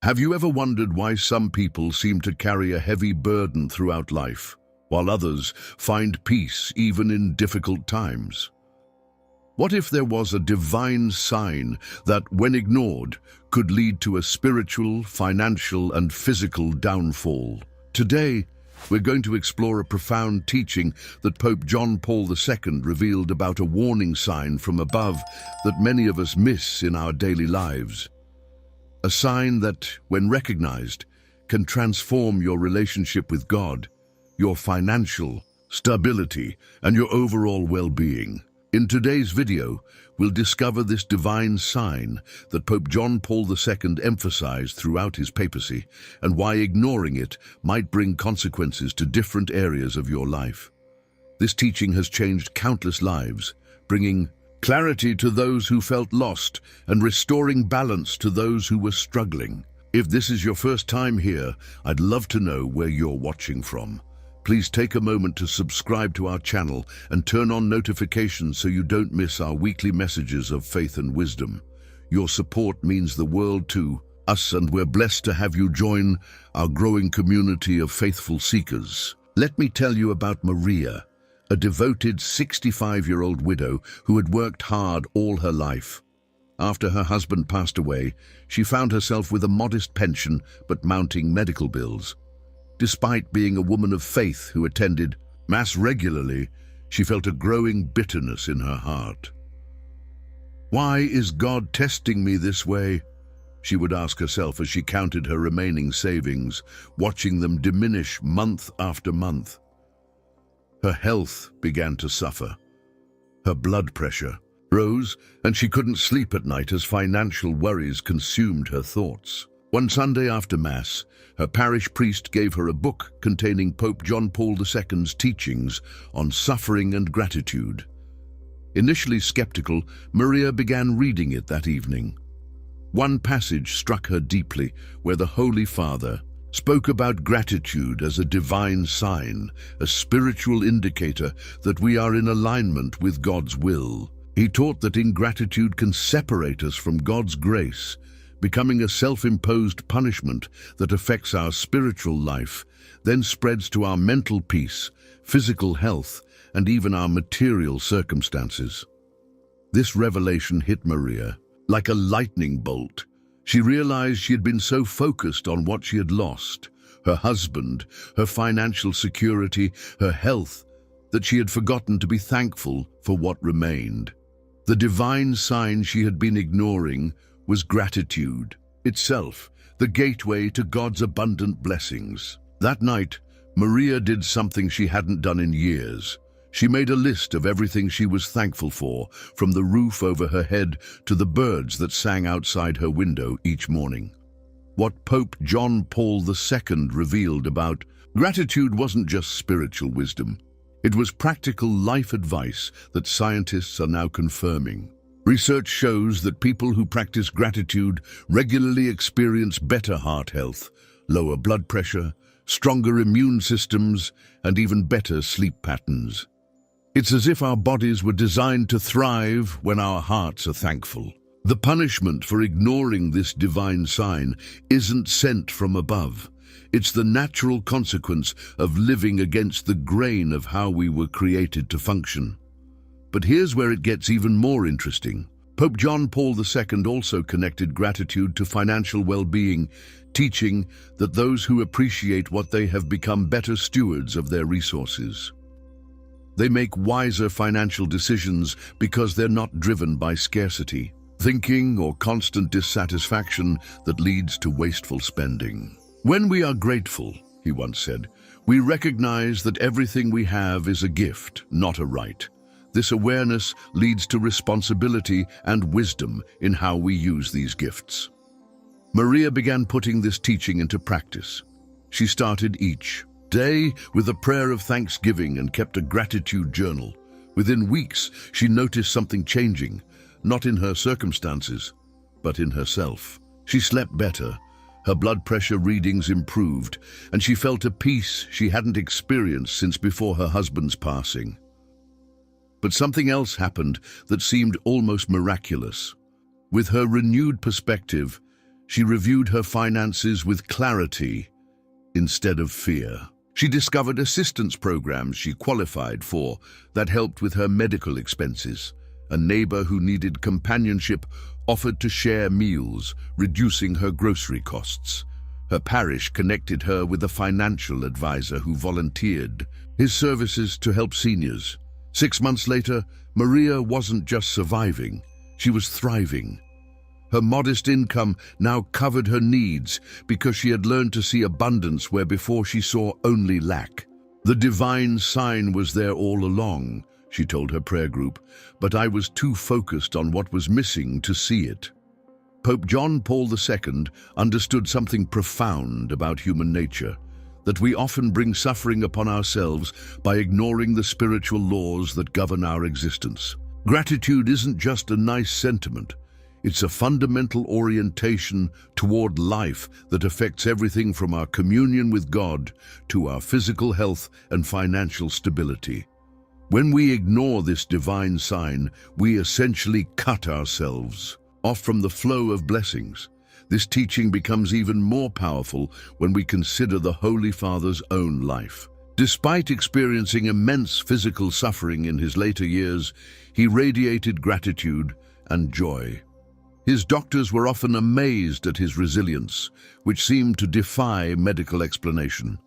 Have you ever wondered why some people seem to carry a heavy burden throughout life, while others find peace even in difficult times? What if there was a divine sign that, when ignored, could lead to a spiritual, financial, and physical downfall? Today, we're going to explore a profound teaching that Pope John Paul II revealed about a warning sign from above that many of us miss in our daily lives. A sign that, when recognized, can transform your relationship with God, your financial stability, and your overall well-being. In today's video, we'll discover this divine sign that Pope John Paul II emphasized throughout his papacy and why ignoring it might bring consequences to different areas of your life. This teaching has changed countless lives, bringing clarity to those who felt lost and restoring balance to those who were struggling. If this is your first time here, I'd love to know where you're watching from. Please take a moment to subscribe to our channel and turn on notifications so you don't miss our weekly messages of faith and wisdom. Your support means the world to us, and we're blessed to have you join our growing community of faithful seekers. Let me tell you about Maria, a devoted 65-year-old widow who had worked hard all her life. After her husband passed away, she found herself with a modest pension but mounting medical bills. Despite being a woman of faith who attended Mass regularly, she felt a growing bitterness in her heart. "Why is God testing me this way?" she would ask herself as she counted her remaining savings, watching them diminish month after month. Her health began to suffer. Her blood pressure rose, and she couldn't sleep at night as financial worries consumed her thoughts. One Sunday after Mass, her parish priest gave her a book containing Pope John Paul II's teachings on suffering and gratitude. Initially skeptical, Maria began reading it that evening. One passage struck her deeply, where the Holy Father spoke about gratitude as a divine sign, a spiritual indicator that we are in alignment with God's will. He taught that ingratitude can separate us from God's grace, becoming a self-imposed punishment that affects our spiritual life, then spreads to our mental peace, physical health, and even our material circumstances. This revelation hit Maria like a lightning bolt. She realized she had been so focused on what she had lost, her husband, her financial security, her health, that she had forgotten to be thankful for what remained. The divine sign she had been ignoring was gratitude itself, the gateway to God's abundant blessings. That night, Maria did something she hadn't done in years. She made a list of everything she was thankful for, from the roof over her head to the birds that sang outside her window each morning. What Pope John Paul II revealed about gratitude wasn't just spiritual wisdom. It was practical life advice that scientists are now confirming. Research shows that people who practice gratitude regularly experience better heart health, lower blood pressure, stronger immune systems, and even better sleep patterns. It's as if our bodies were designed to thrive when our hearts are thankful. The punishment for ignoring this divine sign isn't sent from above. It's the natural consequence of living against the grain of how we were created to function. But here's where it gets even more interesting. Pope John Paul II also connected gratitude to financial well-being, teaching that those who appreciate what they have become better stewards of their resources. They make wiser financial decisions because they're not driven by scarcity, thinking, or constant dissatisfaction that leads to wasteful spending. "When we are grateful," he once said, "we recognize that everything we have is a gift, not a right. This awareness leads to responsibility and wisdom in how we use these gifts." Maria began putting this teaching into practice. She started each day with a prayer of thanksgiving and kept a gratitude journal. Within weeks, she noticed something changing, not in her circumstances, but in herself. She slept better, her blood pressure readings improved, and she felt a peace she hadn't experienced since before her husband's passing. But something else happened that seemed almost miraculous. With her renewed perspective, She reviewed her finances with clarity instead of fear. She discovered assistance programs she qualified for that helped with her medical expenses. A neighbor who needed companionship offered to share meals, reducing her grocery costs. Her parish connected her with a financial advisor who volunteered his services to help seniors. 6 months later, Maria wasn't just surviving, she was thriving. Her modest income now covered her needs because she had learned to see abundance where before she saw only lack. The divine sign was there all along, she told her prayer group, but I was too focused on what was missing to see it. Pope John Paul II understood something profound about human nature, that we often bring suffering upon ourselves by ignoring the spiritual laws that govern our existence. Gratitude isn't just a nice sentiment. It's a fundamental orientation toward life that affects everything from our communion with God to our physical health and financial stability. When we ignore this divine sign, we essentially cut ourselves off from the flow of blessings. This teaching becomes even more powerful when we consider the Holy Father's own life. Despite experiencing immense physical suffering in his later years, he radiated gratitude and joy. His doctors were often amazed at his resilience, which seemed to defy medical explanation.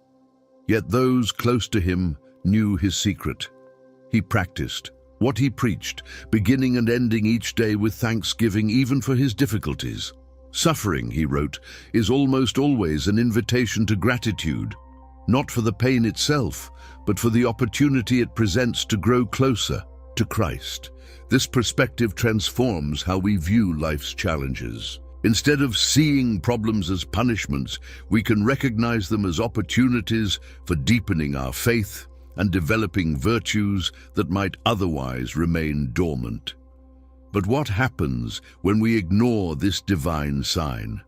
Yet those close to him knew his secret. He practiced what he preached, beginning and ending each day with thanksgiving even for his difficulties. Suffering, he wrote, is almost always an invitation to gratitude, not for the pain itself, but for the opportunity it presents to grow closer to Christ. This perspective transforms how we view life's challenges. Instead of seeing problems as punishments, we can recognize them as opportunities for deepening our faith and developing virtues that might otherwise remain dormant. But what happens when we ignore this divine sign?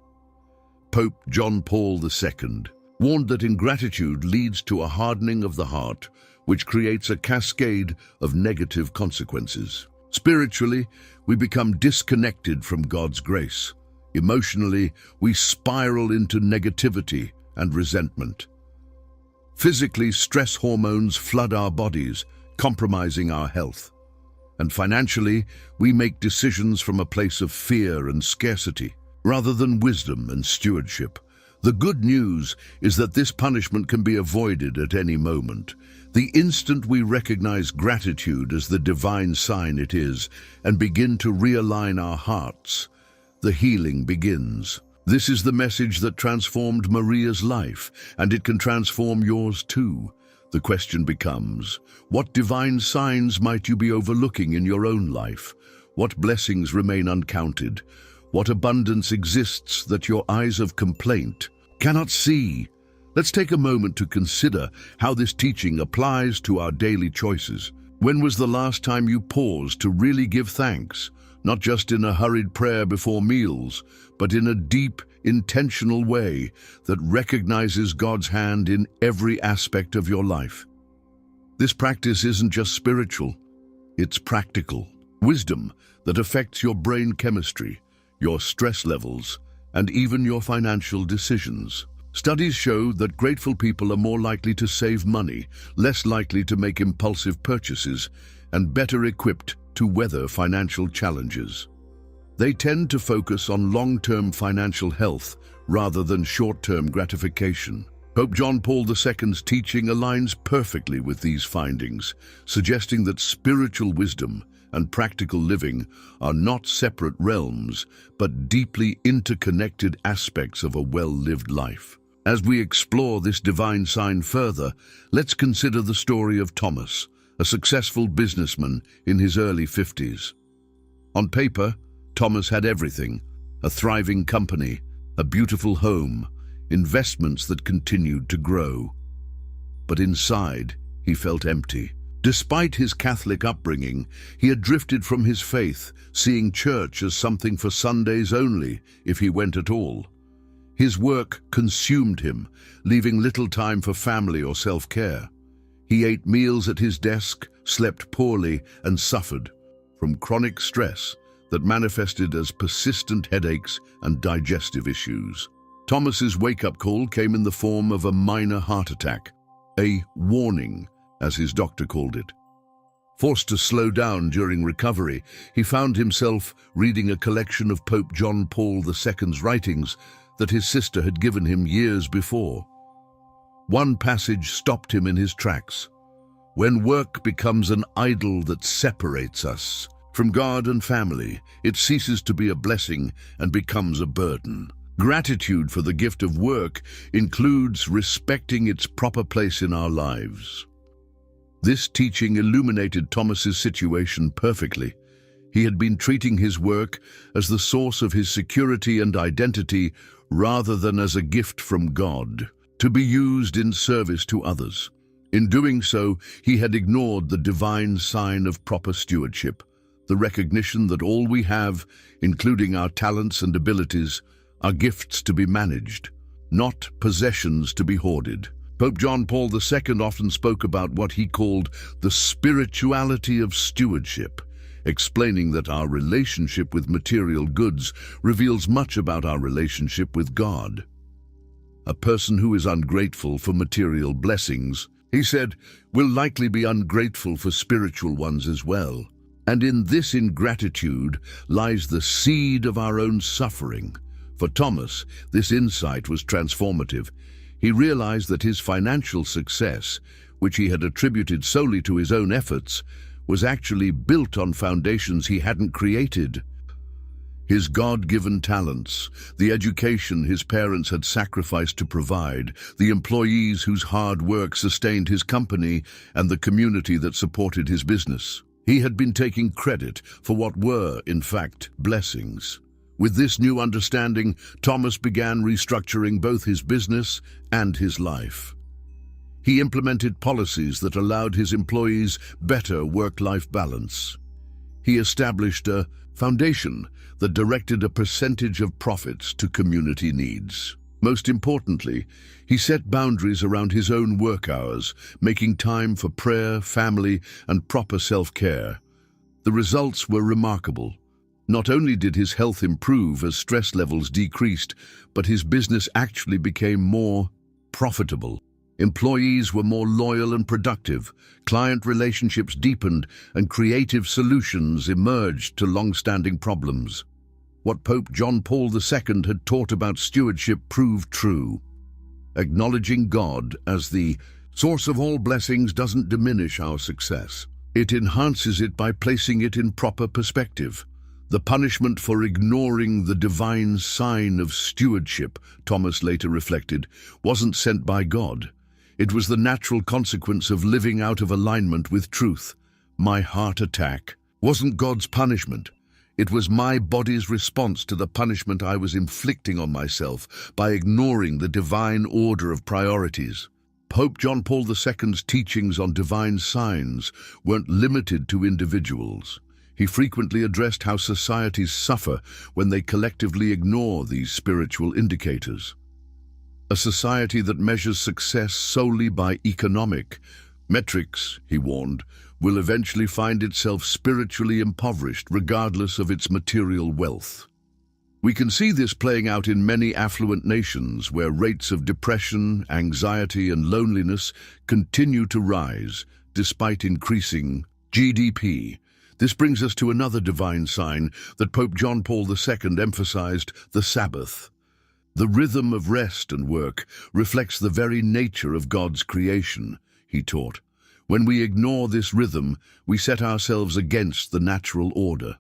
Pope John Paul II warned that ingratitude leads to a hardening of the heart, which creates a cascade of negative consequences. Spiritually, we become disconnected from God's grace. Emotionally, we spiral into negativity and resentment. Physically, stress hormones flood our bodies, compromising our health. And financially, we make decisions from a place of fear and scarcity, rather than wisdom and stewardship. The good news is that this punishment can be avoided at any moment. The instant we recognize gratitude as the divine sign it is and begin to realign our hearts, the healing begins. This is the message that transformed Maria's life, and it can transform yours too. The question becomes, what divine signs might you be overlooking in your own life? What blessings remain uncounted? What abundance exists that your eyes of complaint cannot see? Let's take a moment to consider how this teaching applies to our daily choices. When was the last time you paused to really give thanks? Not just in a hurried prayer before meals, but in a deep, intentional way that recognizes God's hand in every aspect of your life. This practice isn't just spiritual, it's practical. Wisdom that affects your brain chemistry, your stress levels, and even your financial decisions. Studies show that grateful people are more likely to save money, less likely to make impulsive purchases, and better equipped to weather financial challenges. They tend to focus on long-term financial health rather than short-term gratification. Pope John Paul II's teaching aligns perfectly with these findings, suggesting that spiritual wisdom and practical living are not separate realms, but deeply interconnected aspects of a well-lived life. As we explore this divine sign further, let's consider the story of Thomas, a successful businessman in his early 50s. On paper, Thomas had everything: a thriving company, a beautiful home, investments that continued to grow. But inside, he felt empty. Despite his Catholic upbringing, he had drifted from his faith, seeing church as something for Sundays only, if he went at all. His work consumed him, leaving little time for family or self-care. He ate meals at his desk, slept poorly, and suffered from chronic stress that manifested as persistent headaches and digestive issues. Thomas's wake-up call came in the form of a minor heart attack, a warning, as his doctor called it. Forced to slow down during recovery, he found himself reading a collection of Pope John Paul II's writings that his sister had given him years before. One passage stopped him in his tracks. When work becomes an idol that separates us from God and family, it ceases to be a blessing and becomes a burden. Gratitude for the gift of work includes respecting its proper place in our lives. This teaching illuminated Thomas's situation perfectly. He had been treating his work as the source of his security and identity rather than as a gift from God, to be used in service to others. In doing so, he had ignored the divine sign of proper stewardship, the recognition that all we have, including our talents and abilities, are gifts to be managed, not possessions to be hoarded. Pope John Paul II often spoke about what he called the spirituality of stewardship, explaining that our relationship with material goods reveals much about our relationship with God. A person who is ungrateful for material blessings, he said, will likely be ungrateful for spiritual ones as well. And in this ingratitude lies the seed of our own suffering. For Thomas, this insight was transformative. He realized that his financial success, which he had attributed solely to his own efforts, was actually built on foundations he hadn't created. His God-given talents, the education his parents had sacrificed to provide, the employees whose hard work sustained his company, and the community that supported his business. He had been taking credit for what were, in fact, blessings. With this new understanding, Thomas began restructuring both his business and his life. He implemented policies that allowed his employees better work-life balance. He established a foundation that directed a percentage of profits to community needs. Most importantly, he set boundaries around his own work hours, making time for prayer, family, and proper self-care. The results were remarkable. Not only did his health improve as stress levels decreased, but his business actually became more profitable. Employees were more loyal and productive, client relationships deepened, and creative solutions emerged to long-standing problems. What Pope John Paul II had taught about stewardship proved true. Acknowledging God as the source of all blessings doesn't diminish our success. It enhances it by placing it in proper perspective. The punishment for ignoring the divine sign of stewardship, Thomas later reflected, wasn't sent by God. It was the natural consequence of living out of alignment with truth. My heart attack wasn't God's punishment. It was my body's response to the punishment I was inflicting on myself by ignoring the divine order of priorities. Pope John Paul II's teachings on divine signs weren't limited to individuals. He frequently addressed how societies suffer when they collectively ignore these spiritual indicators. A society that measures success solely by economic metrics, he warned, will eventually find itself spiritually impoverished regardless of its material wealth. We can see this playing out in many affluent nations where rates of depression, anxiety, and loneliness continue to rise despite increasing GDP. This brings us to another divine sign that Pope John Paul II emphasized: the Sabbath. The rhythm of rest and work reflects the very nature of God's creation, he taught. When we ignore this rhythm, we set ourselves against the natural order.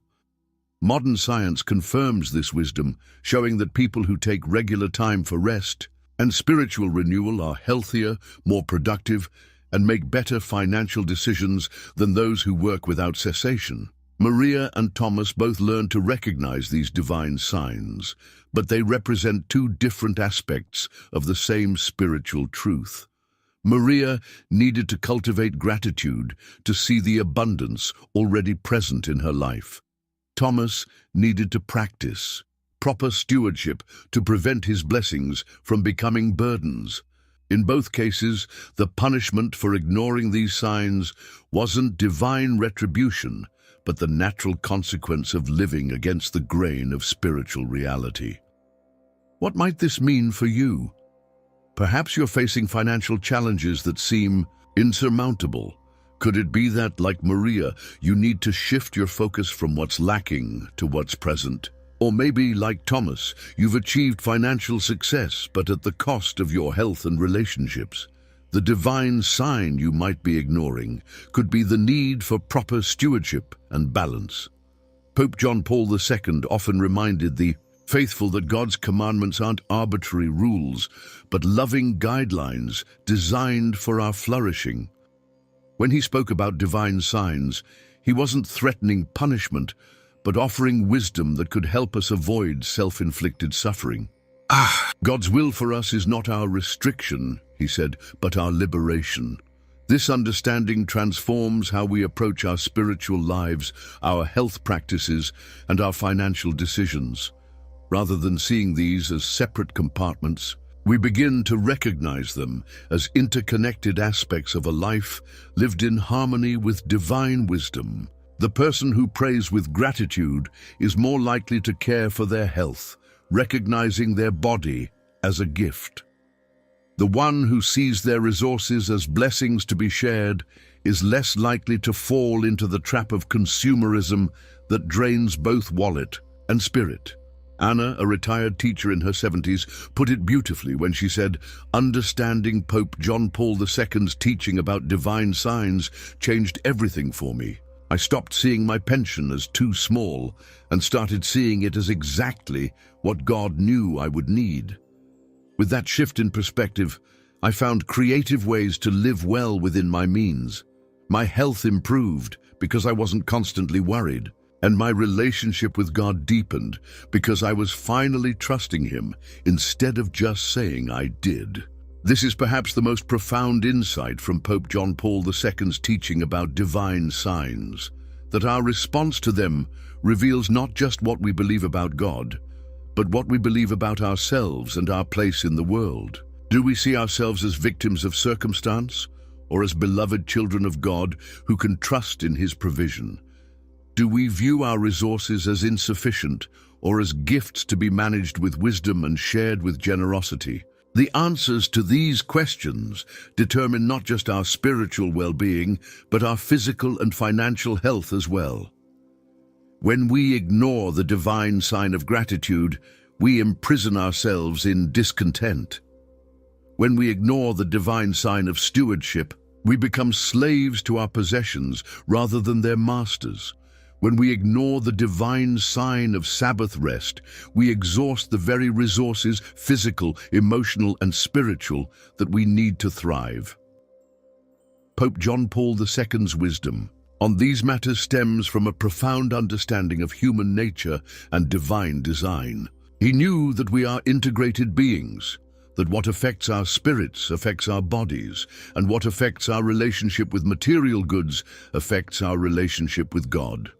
Modern science confirms this wisdom, showing that people who take regular time for rest and spiritual renewal are healthier, more productive, and make better financial decisions than those who work without cessation. Maria and Thomas both learned to recognize these divine signs, but they represent two different aspects of the same spiritual truth. Maria needed to cultivate gratitude to see the abundance already present in her life. Thomas needed to practice proper stewardship to prevent his blessings from becoming burdens. In both cases, the punishment for ignoring these signs wasn't divine retribution, but the natural consequence of living against the grain of spiritual reality. What might this mean for you? Perhaps you're facing financial challenges that seem insurmountable. Could it be that, like Maria, you need to shift your focus from what's lacking to what's present? Or maybe, like Thomas, you've achieved financial success, but at the cost of your health and relationships. The divine sign you might be ignoring could be the need for proper stewardship and balance. Pope John Paul II often reminded the faithful that God's commandments aren't arbitrary rules, but loving guidelines designed for our flourishing. When he spoke about divine signs, he wasn't threatening punishment, but offering wisdom that could help us avoid self-inflicted suffering. God's will for us is not our restriction, he said, but our liberation. This understanding transforms how we approach our spiritual lives, our health practices, and our financial decisions. Rather than seeing these as separate compartments, we begin to recognize them as interconnected aspects of a life lived in harmony with divine wisdom. The person who prays with gratitude is more likely to care for their health, recognizing their body as a gift. The one who sees their resources as blessings to be shared is less likely to fall into the trap of consumerism that drains both wallet and spirit. Anna, a retired teacher in her 70s, put it beautifully when she said, "Understanding Pope John Paul II's teaching about divine signs changed everything for me. I stopped seeing my pension as too small and started seeing it as exactly what God knew I would need." With that shift in perspective, I found creative ways to live well within my means. My health improved because I wasn't constantly worried, and my relationship with God deepened because I was finally trusting Him instead of just saying I did. This is perhaps the most profound insight from Pope John Paul II's teaching about divine signs, that our response to them reveals not just what we believe about God, but what we believe about ourselves and our place in the world. Do we see ourselves as victims of circumstance, or as beloved children of God who can trust in His provision? Do we view our resources as insufficient, or as gifts to be managed with wisdom and shared with generosity? The answers to these questions determine not just our spiritual well-being, but our physical and financial health as well. When we ignore the divine sign of gratitude, we imprison ourselves in discontent. When we ignore the divine sign of stewardship, we become slaves to our possessions rather than their masters. When we ignore the divine sign of Sabbath rest, we exhaust the very resources, physical, emotional, and spiritual, that we need to thrive. Pope John Paul II's wisdom on these matters stems from a profound understanding of human nature and divine design. He knew that we are integrated beings, that what affects our spirits affects our bodies, and what affects our relationship with material goods affects our relationship with God.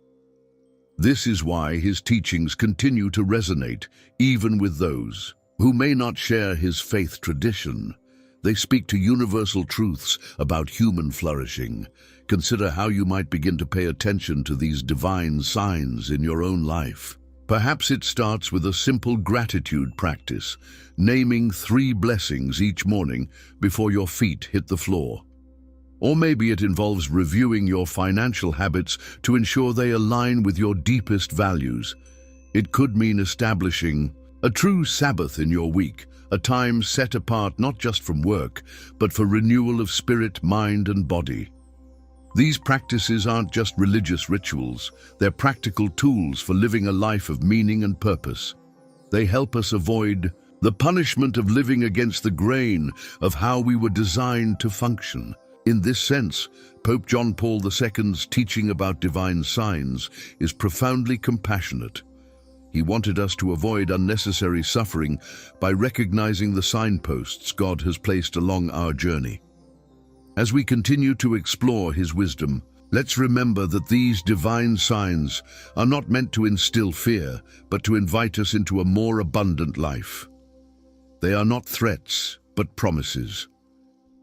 This is why his teachings continue to resonate, even with those who may not share his faith tradition. They speak to universal truths about human flourishing. Consider how you might begin to pay attention to these divine signs in your own life. Perhaps it starts with a simple gratitude practice, naming 3 blessings each morning before your feet hit the floor. Or maybe it involves reviewing your financial habits to ensure they align with your deepest values. It could mean establishing a true Sabbath in your week, a time set apart not just from work, but for renewal of spirit, mind, and body. These practices aren't just religious rituals, they're practical tools for living a life of meaning and purpose. They help us avoid the punishment of living against the grain of how we were designed to function. In this sense, Pope John Paul II's teaching about divine signs is profoundly compassionate. He wanted us to avoid unnecessary suffering by recognizing the signposts God has placed along our journey. As we continue to explore his wisdom, let's remember that these divine signs are not meant to instill fear, but to invite us into a more abundant life. They are not threats, but promises.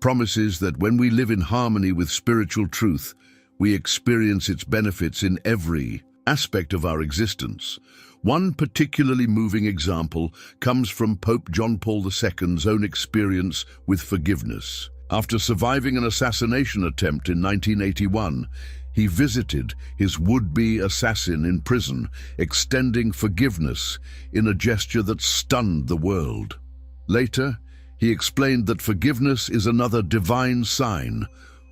Promises that when we live in harmony with spiritual truth, We experience its benefits in every aspect of our existence. One particularly moving example comes from Pope John Paul II's own experience with forgiveness. After surviving an assassination attempt in 1981, he visited his would-be assassin in prison, extending forgiveness in a gesture that stunned the world. Later, he explained that forgiveness is another divine sign,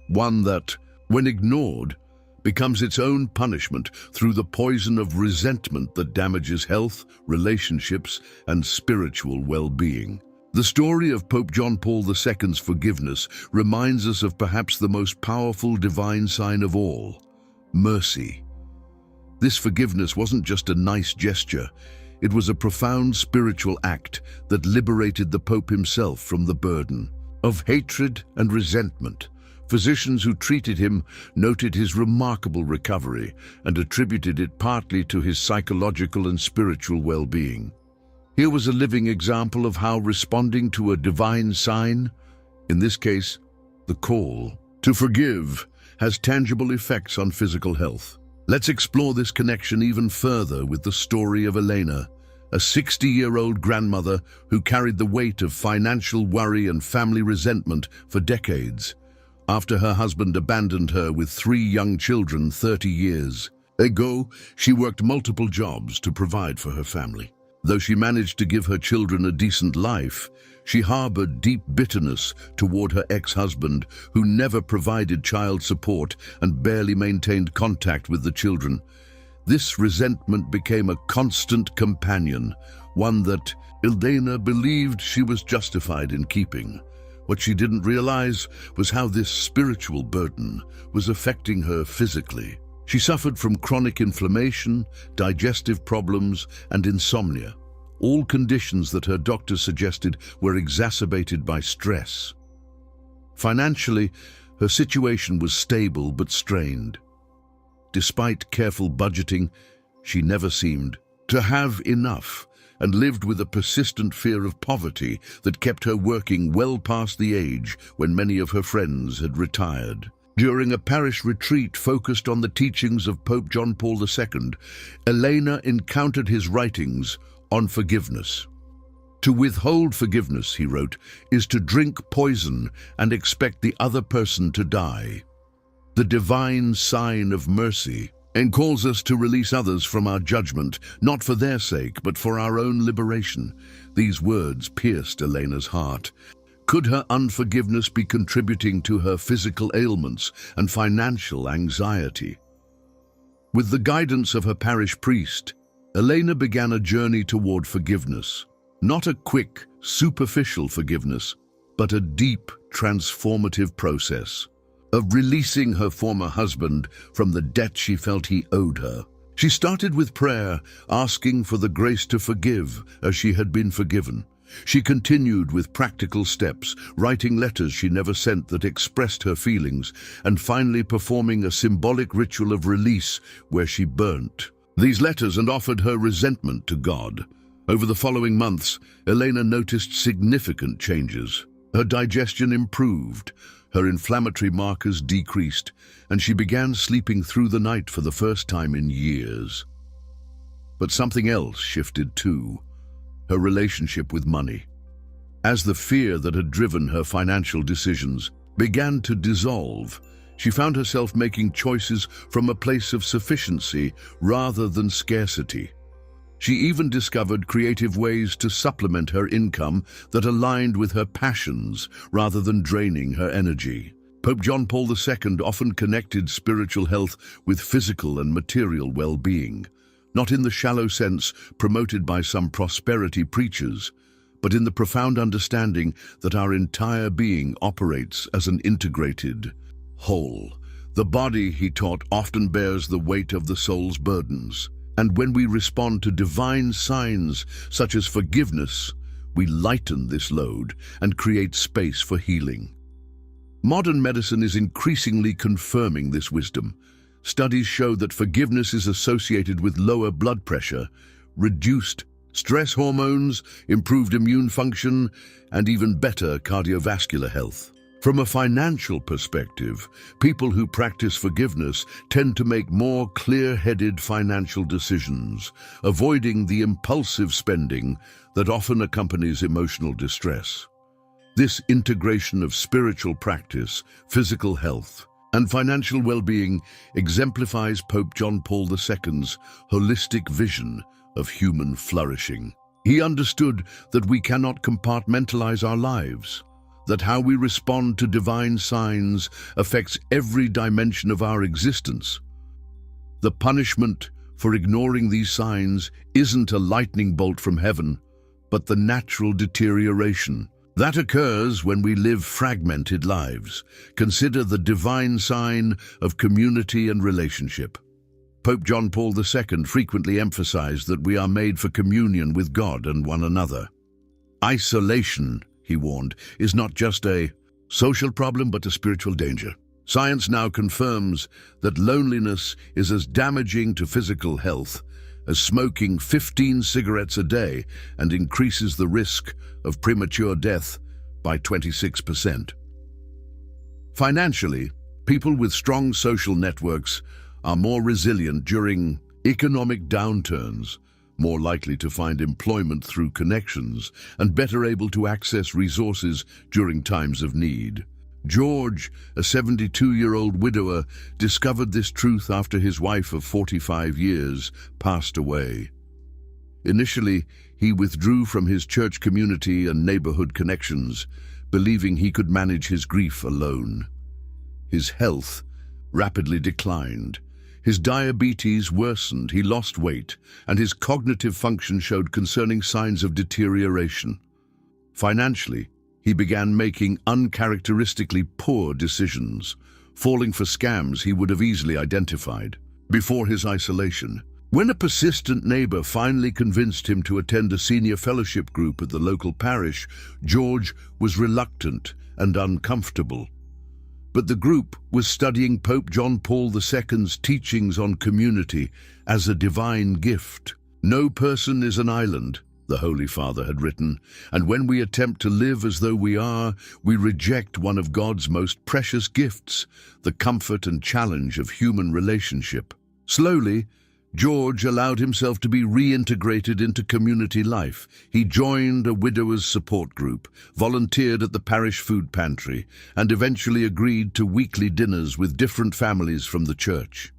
one that, when ignored, becomes its own punishment through the poison of resentment that damages health, relationships, and spiritual well-being. The story of Pope John Paul II's forgiveness reminds us of perhaps the most powerful divine sign of all: mercy. This forgiveness wasn't just a nice gesture, it was a profound spiritual act that liberated the Pope himself from the burden of hatred and resentment. Physicians who treated him noted his remarkable recovery and attributed it partly to his psychological and spiritual well-being. Here was a living example of how responding to a divine sign, in this case, the call to forgive, has tangible effects on physical health. Let's explore this connection even further with the story of Elena, a 60-year-old grandmother who carried the weight of financial worry and family resentment for decades. After her husband abandoned her with 3 young children 30 years ago, she worked multiple jobs to provide for her family. Though she managed to give her children a decent life, she harbored deep bitterness toward her ex-husband, who never provided child support and barely maintained contact with the children. This resentment became a constant companion, one that Elena believed she was justified in keeping. What she didn't realize was how this spiritual burden was affecting her physically. She suffered from chronic inflammation, digestive problems, and insomnia, all conditions that her doctor suggested were exacerbated by stress. Financially, her situation was stable but strained. Despite careful budgeting, she never seemed to have enough, and lived with a persistent fear of poverty that kept her working well past the age when many of her friends had retired. During a parish retreat focused on the teachings of Pope John Paul II, Elena encountered his writings on forgiveness. To withhold forgiveness, he wrote, is to drink poison and expect the other person to die. The divine sign of mercy and calls us to release others from our judgment, not for their sake, but for our own liberation. These words pierced Elena's heart. Could her unforgiveness be contributing to her physical ailments and financial anxiety? With the guidance of her parish priest, Elena began a journey toward forgiveness. Not a quick, superficial forgiveness, but a deep, transformative process of releasing her former husband from the debt she felt he owed her. She started with prayer, asking for the grace to forgive as she had been forgiven. She continued with practical steps, writing letters she never sent that expressed her feelings, and finally performing a symbolic ritual of release where she burnt these letters and offered her resentment to God. Over the following months, Elena noticed significant changes. Her digestion improved, her inflammatory markers decreased, and she began sleeping through the night for the first time in years. But something else shifted too: her relationship with money. As the fear that had driven her financial decisions began to dissolve, she found herself making choices from a place of sufficiency rather than scarcity. She even discovered creative ways to supplement her income that aligned with her passions rather than draining her energy. Pope John Paul II often connected spiritual health with physical and material well-being, not in the shallow sense promoted by some prosperity preachers, but in the profound understanding that our entire being operates as an integrated whole. The body, he taught, often bears the weight of the soul's burdens. And when we respond to divine signs such as forgiveness, we lighten this load and create space for healing. Modern medicine is increasingly confirming this wisdom. Studies show that forgiveness is associated with lower blood pressure, reduced stress hormones, improved immune function, and even better cardiovascular health. From a financial perspective, people who practice forgiveness tend to make more clear-headed financial decisions, avoiding the impulsive spending that often accompanies emotional distress. This integration of spiritual practice, physical health, and financial well-being exemplifies Pope John Paul II's holistic vision of human flourishing. He understood that we cannot compartmentalize our lives, that how we respond to divine signs affects every dimension of our existence. The punishment for ignoring these signs isn't a lightning bolt from heaven, but the natural deterioration that occurs when we live fragmented lives. Consider the divine sign of community and relationship. Pope John Paul II frequently emphasized that we are made for communion with God and one another. Isolation, he warned, is not just a social problem but a spiritual danger. Science now confirms that loneliness is as damaging to physical health as smoking 15 cigarettes a day and increases the risk of premature death by 26%. Financially, people with strong social networks are more resilient during economic downturns, more likely to find employment through connections, and better able to access resources during times of need. George, a 72-year-old widower, discovered this truth after his wife of 45 years passed away. Initially, he withdrew from his church community and neighborhood connections, believing he could manage his grief alone. His health rapidly declined. His diabetes worsened, he lost weight, and his cognitive function showed concerning signs of deterioration. Financially, he began making uncharacteristically poor decisions, falling for scams he would have easily identified. Before his isolation, when a persistent neighbor finally convinced him to attend a senior fellowship group at the local parish, George was reluctant and uncomfortable. But the group was studying Pope John Paul II's teachings on community as a divine gift. "No person is an island," the Holy Father had written, "and when we attempt to live as though we are, we reject one of God's most precious gifts, the comfort and challenge of human relationship." Slowly, George allowed himself to be reintegrated into community life. He joined a widowers' support group, volunteered at the parish food pantry, and eventually agreed to weekly dinners with different families from the church.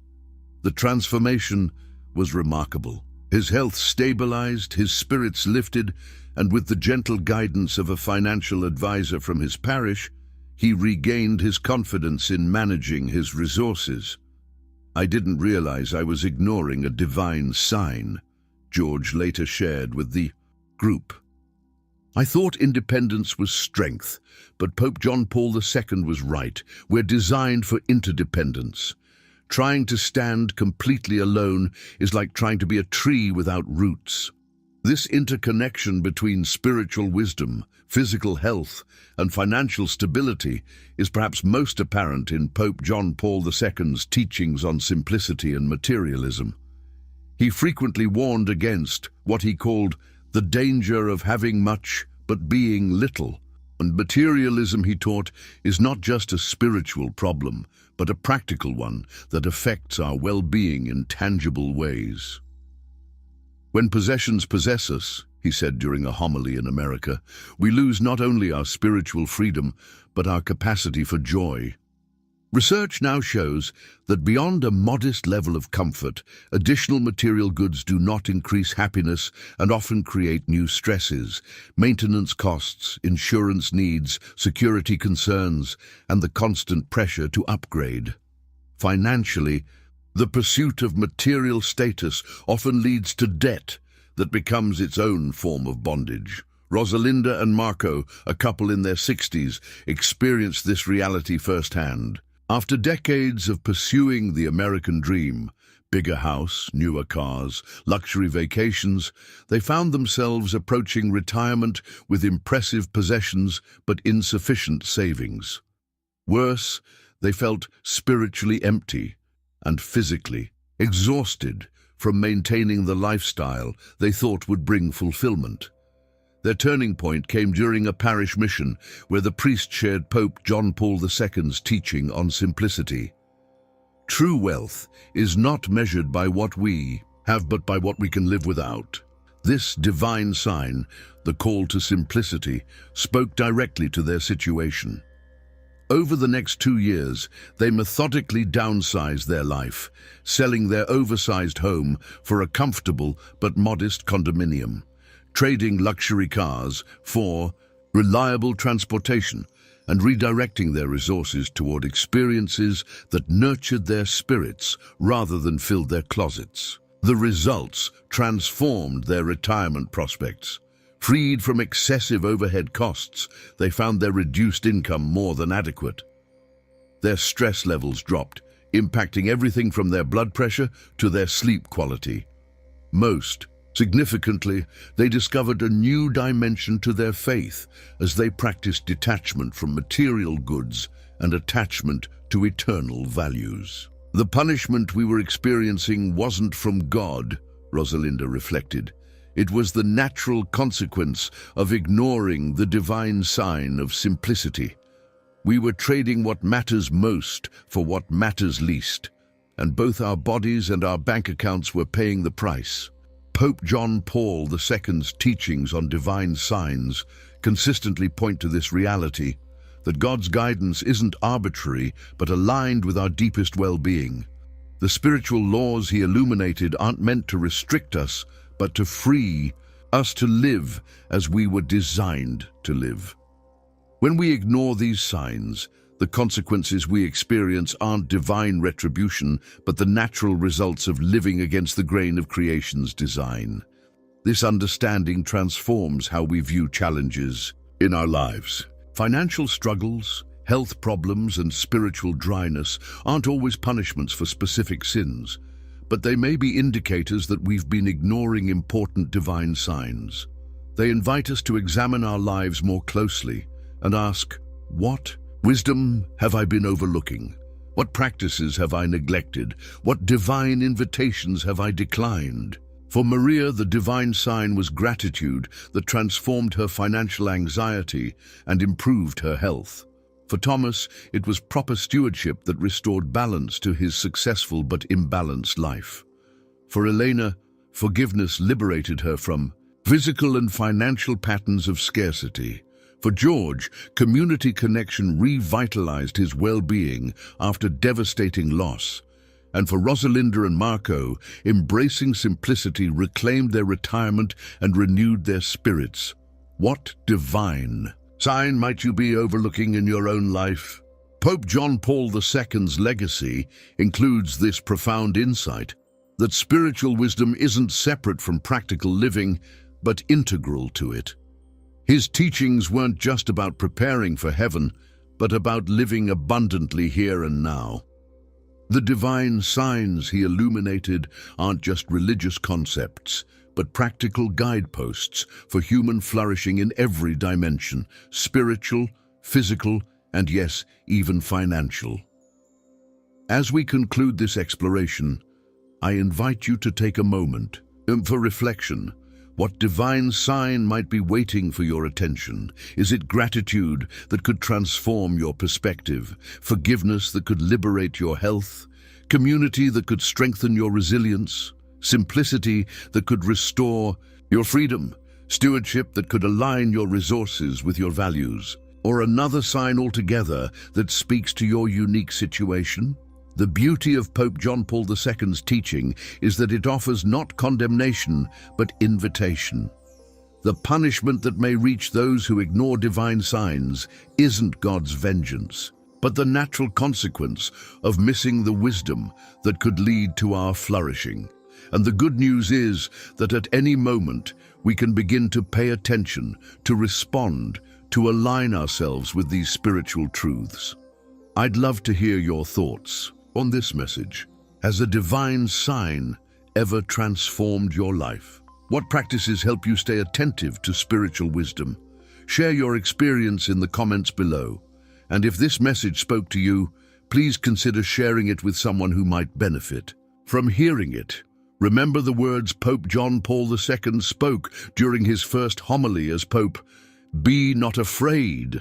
The transformation was remarkable. His health stabilized, his spirits lifted, and with the gentle guidance of a financial advisor from his parish, he regained his confidence in managing his resources. "I didn't realize I was ignoring a divine sign," George later shared with the group. "I thought independence was strength, but Pope John Paul II was right. We're designed for interdependence. Trying to stand completely alone is like trying to be a tree without roots." This interconnection between spiritual wisdom, physical health, and financial stability is perhaps most apparent in Pope John Paul II's teachings on simplicity and materialism. He frequently warned against what he called the danger of having much but being little. And materialism, he taught, is not just a spiritual problem, but a practical one that affects our well-being in tangible ways. "When possessions possess us," he said during a homily in America, "we lose not only our spiritual freedom, but our capacity for joy." Research now shows that beyond a modest level of comfort, additional material goods do not increase happiness and often create new stresses: maintenance costs, insurance needs, security concerns, and the constant pressure to upgrade. Financially, the pursuit of material status often leads to debt that becomes its own form of bondage. Rosalinda and Marco, a couple in their 60s, experienced this reality firsthand. After decades of pursuing the American dream, bigger house, newer cars, luxury vacations, they found themselves approaching retirement with impressive possessions but insufficient savings. Worse, they felt spiritually empty and physically exhausted from maintaining the lifestyle they thought would bring fulfillment. Their turning point came during a parish mission where the priest shared Pope John Paul II's teaching on simplicity. True wealth is not measured by what we have, but by what we can live without. This divine sign, the call to simplicity, spoke directly to their situation. Over the next 2 years, they methodically downsized their life, selling their oversized home for a comfortable but modest condominium, trading luxury cars for reliable transportation, and redirecting their resources toward experiences that nurtured their spirits rather than filled their closets. The results transformed their retirement prospects. Freed from excessive overhead costs, they found their reduced income more than adequate. Their stress levels dropped, impacting everything from their blood pressure to their sleep quality. Most significantly, they discovered a new dimension to their faith as they practiced detachment from material goods and attachment to eternal values. The punishment we were experiencing wasn't from God, Rosalinda reflected. It was the natural consequence of ignoring the divine sign of simplicity. We were trading what matters most for what matters least, and both our bodies and our bank accounts were paying the price. Pope John Paul II's teachings on divine signs consistently point to this reality, that God's guidance isn't arbitrary but aligned with our deepest well-being. The spiritual laws he illuminated aren't meant to restrict us, but to free us to live as we were designed to live. When we ignore these signs, the consequences we experience aren't divine retribution, but the natural results of living against the grain of creation's design. This understanding transforms how we view challenges in our lives. Financial struggles, health problems, and spiritual dryness aren't always punishments for specific sins, but they may be indicators that we've been ignoring important divine signs. They invite us to examine our lives more closely and ask, what wisdom have I been overlooking? What practices have I neglected? What divine invitations have I declined? For Maria, the divine sign was gratitude that transformed her financial anxiety and improved her health. For Thomas, it was proper stewardship that restored balance to his successful but imbalanced life. For Elena, forgiveness liberated her from physical and financial patterns of scarcity. For George, community connection revitalized his well-being after devastating loss. And for Rosalinda and Marco, embracing simplicity reclaimed their retirement and renewed their spirits. What divine sign might you be overlooking in your own life? Pope John Paul II's legacy includes this profound insight that spiritual wisdom isn't separate from practical living, but integral to it. His teachings weren't just about preparing for heaven, but about living abundantly here and now. The divine signs he illuminated aren't just religious concepts, but practical guideposts for human flourishing in every dimension: spiritual, physical, and yes, even financial. As we conclude this exploration, I invite you to take a moment for reflection. What divine sign might be waiting for your attention? Is it gratitude that could transform your perspective, forgiveness that could liberate your health, community that could strengthen your resilience, simplicity that could restore your freedom, stewardship that could align your resources with your values, or another sign altogether that speaks to your unique situation? The beauty of Pope John Paul II's teaching is that it offers not condemnation, but invitation. The punishment that may reach those who ignore divine signs isn't God's vengeance, but the natural consequence of missing the wisdom that could lead to our flourishing. And the good news is that at any moment we can begin to pay attention, to respond, to align ourselves with these spiritual truths. I'd love to hear your thoughts on this message. Has a divine sign ever transformed your life? What practices help you stay attentive to spiritual wisdom? Share your experience in the comments below. And if this message spoke to you, please consider sharing it with someone who might benefit from hearing it. Remember the words Pope John Paul II spoke during his first homily as Pope: "Be not afraid."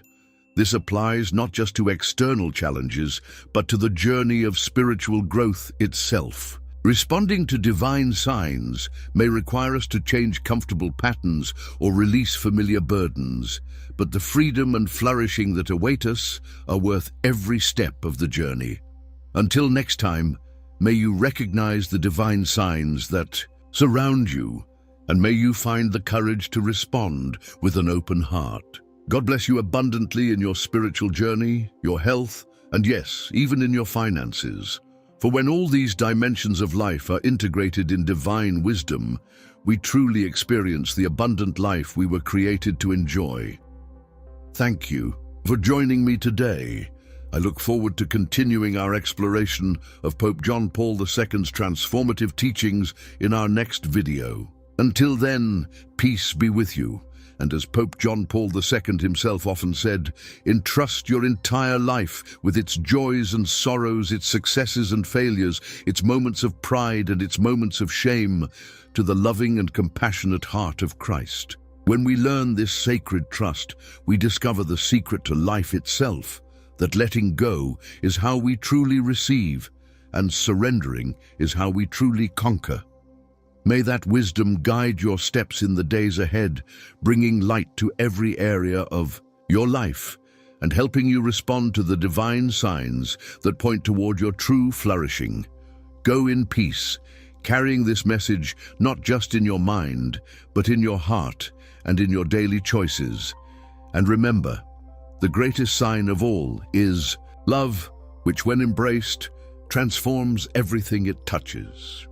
This applies not just to external challenges, but to the journey of spiritual growth itself. Responding to divine signs may require us to change comfortable patterns or release familiar burdens, but the freedom and flourishing that await us are worth every step of the journey. Until next time, may you recognize the divine signs that surround you, and may you find the courage to respond with an open heart. God bless you abundantly in your spiritual journey, your health, and yes, even in your finances. For when all these dimensions of life are integrated in divine wisdom, we truly experience the abundant life we were created to enjoy. Thank you for joining me today. I look forward to continuing our exploration of Pope John Paul II's transformative teachings in our next video. Until then, peace be with you. And as Pope John Paul II himself often said, entrust your entire life with its joys and sorrows, its successes and failures, its moments of pride and its moments of shame, to the loving and compassionate heart of Christ. When we learn this sacred trust, we discover the secret to life itself, that letting go is how we truly receive, and surrendering is how we truly conquer. May that wisdom guide your steps in the days ahead, bringing light to every area of your life and helping you respond to the divine signs that point toward your true flourishing. Go in peace, carrying this message not just in your mind, but in your heart and in your daily choices. And remember, the greatest sign of all is love, which when embraced, transforms everything it touches.